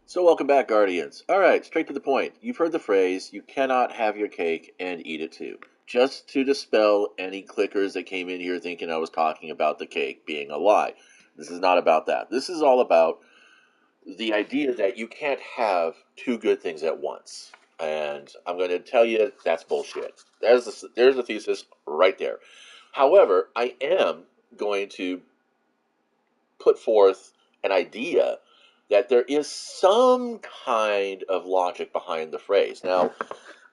So welcome back, Guardians. All right, straight to the point. You've heard the phrase, you cannot have your cake and eat it too. Just to dispel any clickers that came in here thinking I was talking about the cake being a lie. This is not about that. This is all about the idea that you can't have two good things at once. And I'm going to tell you that's bullshit. There's the thesis right there. However, I am going to put forth an idea that there is some kind of logic behind the phrase. Now,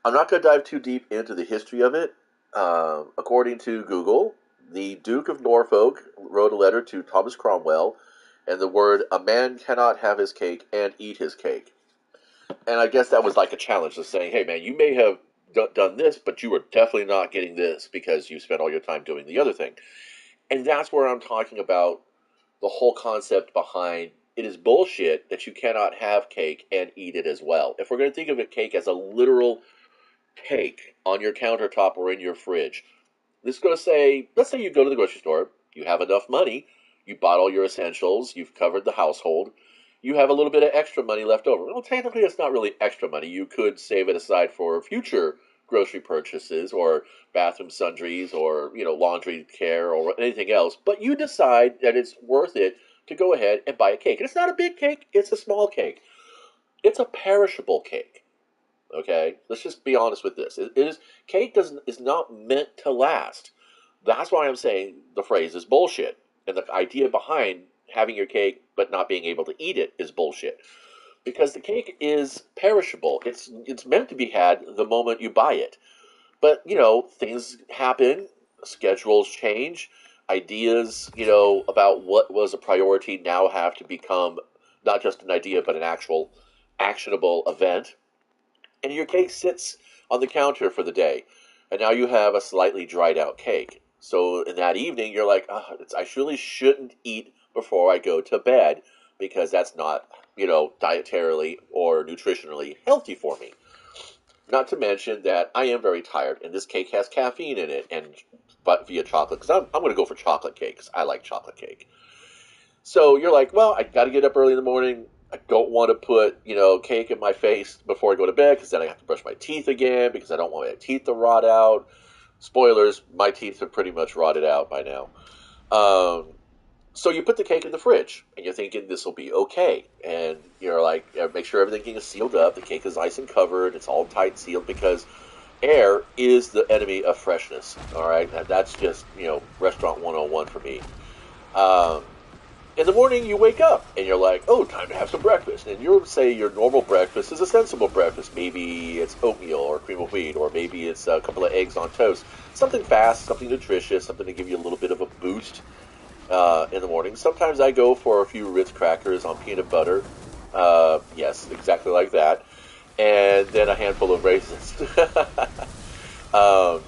I'm not going to dive too deep into the history of it. According to Google, the Duke of Norfolk wrote a letter to Thomas Cromwell, and the word, a man cannot have his cake and eat his cake. And I guess that was like a challenge to saying, hey man, you may have done this, but you were definitely not getting this because you spent all your time doing the other thing. And that's where I'm talking about the whole concept behind it is bullshit that you cannot have cake and eat it as well. If we're going to think of a cake as a literal cake on your countertop or in your fridge, this is going to say, let's say you go to the grocery store, you have enough money, you bought all your essentials, you've covered the household, you have a little bit of extra money left over. Well, technically, it's not really extra money. You could save it aside for future grocery purchases or bathroom sundries or laundry care or anything else, but you decide that it's worth it to go ahead and buy a cake. And it's not a big cake, it's a small cake. It's a perishable cake. Okay? Let's just be honest with this. Cake is not meant to last. That's why I'm saying the phrase is bullshit. And the idea behind having your cake but not being able to eat it is bullshit. Because the cake is perishable. It's meant to be had the moment you buy it. But, things happen, schedules change, ideas, about what was a priority now have to become not just an idea, but an actual actionable event. And your cake sits on the counter for the day. And now you have a slightly dried out cake. So in that evening, you're like, I really shouldn't eat before I go to bed because that's not, dietarily or nutritionally healthy for me. Not to mention that I am very tired, and this cake has caffeine in it, but via chocolate, because I'm going to go for chocolate cake, because I like chocolate cake. So you're like, well, I got to get up early in the morning. I don't want to put, cake in my face before I go to bed, because then I have to brush my teeth again, because I don't want my teeth to rot out. Spoilers, my teeth are pretty much rotted out by now. So you put the cake in the fridge, and you're thinking this will be okay. And you're like, make sure everything is sealed up. The cake is nice and covered. It's all tight sealed because air is the enemy of freshness. All right, and that's just restaurant 101 for me. In the morning, you wake up and you're like, oh, time to have some breakfast. And you'll say your normal breakfast is a sensible breakfast. Maybe it's oatmeal or cream of wheat, or maybe it's a couple of eggs on toast. Something fast, something nutritious, something to give you a little bit of a boost in the morning. Sometimes I go for a few Ritz crackers on peanut butter. Yes, exactly like that. And then a handful of raisins. But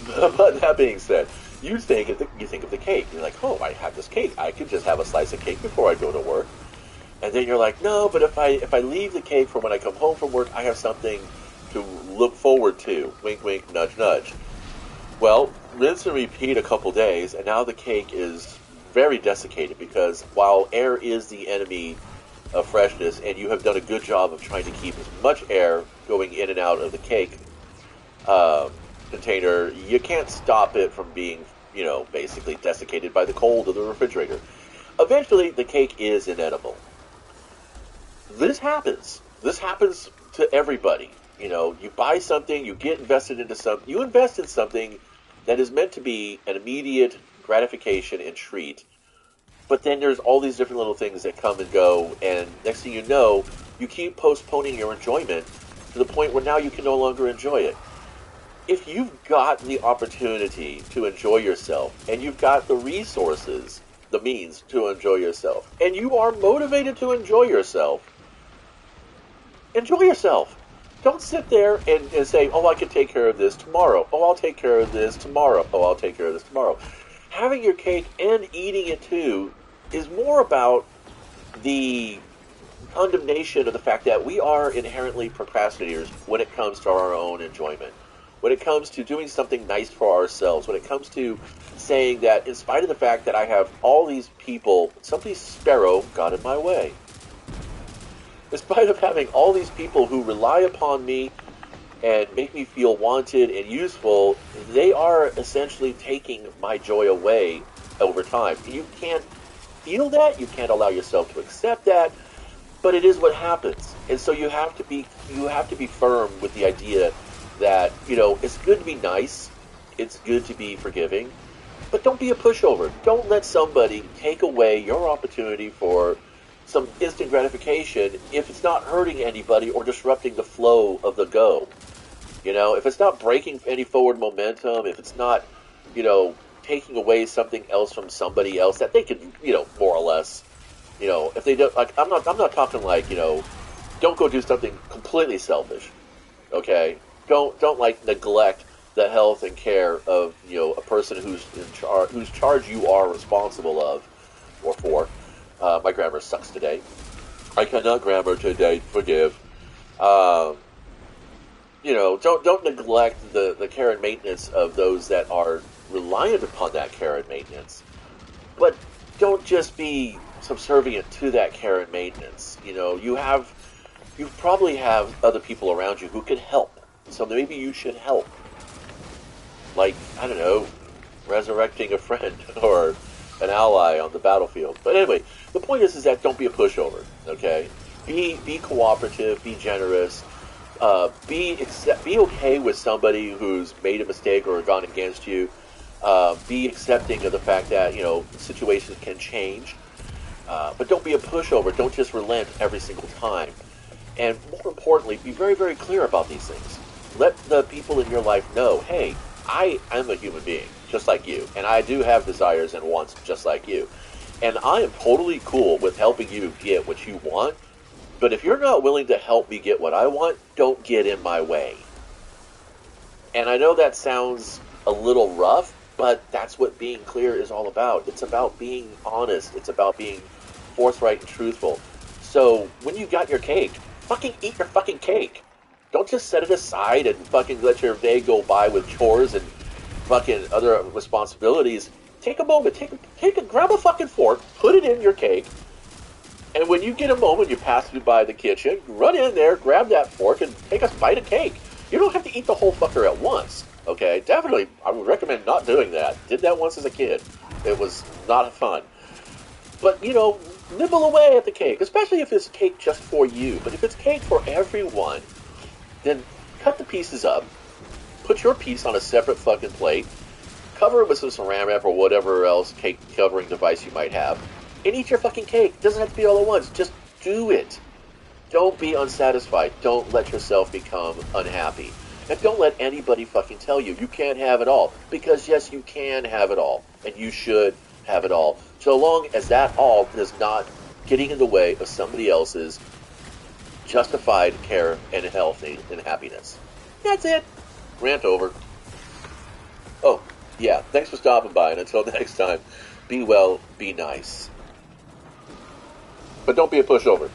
that being said, you think of the cake. You're like, oh, I have this cake. I could just have a slice of cake before I go to work. And then you're like, no, but if I leave the cake for when I come home from work, I have something to look forward to. Wink, wink, nudge, nudge. Well, rinse and repeat a couple days, and now the cake is very desiccated because while air is the enemy of freshness, and you have done a good job of trying to keep as much air going in and out of the cake container, you can't stop it from being, basically desiccated by the cold of the refrigerator. Eventually, the cake is inedible. This happens. This happens to everybody. You buy something, you get invested into something, you invest in something that is meant to be an immediate gratification and treat. But then there's all these different little things that come and go, and next thing you know, you keep postponing your enjoyment to the point where now you can no longer enjoy it. If you've got the opportunity to enjoy yourself, and you've got the resources, the means to enjoy yourself, and you are motivated to enjoy yourself, enjoy yourself. Don't sit there and say, oh, I can take care of this tomorrow. Oh, I'll take care of this tomorrow. Oh, I'll take care of this tomorrow. Having your cake and eating it too is more about the condemnation of the fact that we are inherently procrastinators when it comes to our own enjoyment. When it comes to doing something nice for ourselves. When it comes to saying that in spite of the fact that I have all these people, somebody's sparrow got in my way. in spite of having all these people who rely upon me and make me feel wanted and useful, they are essentially taking my joy away over time. You can't feel that, you can't allow yourself to accept that, but it is what happens. And so you have to be firm with the idea that, it's good to be nice, it's good to be forgiving, but don't be a pushover. Don't let somebody take away your opportunity for some instant gratification if it's not hurting anybody or disrupting the flow of the go. If it's not breaking any forward momentum, if it's not, taking away something else from somebody else that they can, more or less, if they don't, like, I'm not talking like, don't go do something completely selfish, okay? Don't like neglect the health and care of, a person whose charge you are responsible of or for. My grammar sucks today. I cannot grammar today. Forgive. Don't neglect the care and maintenance of those that are reliant upon that care and maintenance. But don't just be subservient to that care and maintenance. You probably have other people around you who can help. So maybe you should help. Like, I don't know, resurrecting a friend or an ally on the battlefield. But anyway, the point is that don't be a pushover, okay? Be cooperative, be generous, be okay with somebody who's made a mistake or gone against you. Be accepting of the fact that, situations can change. But don't be a pushover. Don't just relent every single time. And more importantly, be very, very clear about these things. Let the people in your life know, hey, I am a human being, just like you. And I do have desires and wants just like you. And I am totally cool with helping you get what you want. But if you're not willing to help me get what I want, don't get in my way. And I know that sounds a little rough, but that's what being clear is all about. It's about being honest. It's about being forthright and truthful. So when you got your cake, fucking eat your fucking cake. Don't just set it aside and fucking let your day go by with chores and fucking other responsibilities. Take a moment, grab a fucking fork, put it in your cake, and when you get a moment, you pass through by the kitchen, run in there, grab that fork, and take a bite of cake. You don't have to eat the whole fucker at once, okay? Definitely, I would recommend not doing that. Did that once as a kid. It was not fun. But, nibble away at the cake, especially if it's cake just for you. But if it's cake for everyone, then cut the pieces up, put your piece on a separate fucking plate, cover it with some saran wrap or whatever else cake covering device you might have, and eat your fucking cake. It doesn't have to be all at once. Just do it. Don't be unsatisfied. Don't let yourself become unhappy. And don't let anybody fucking tell you you can't have it all. Because yes, you can have it all. And you should have it all. So long as that all is not getting in the way of somebody else's justified care and health and happiness. That's it. Rant over. Oh, yeah. Thanks for stopping by. And until next time, be well, be nice. But don't be a pushover.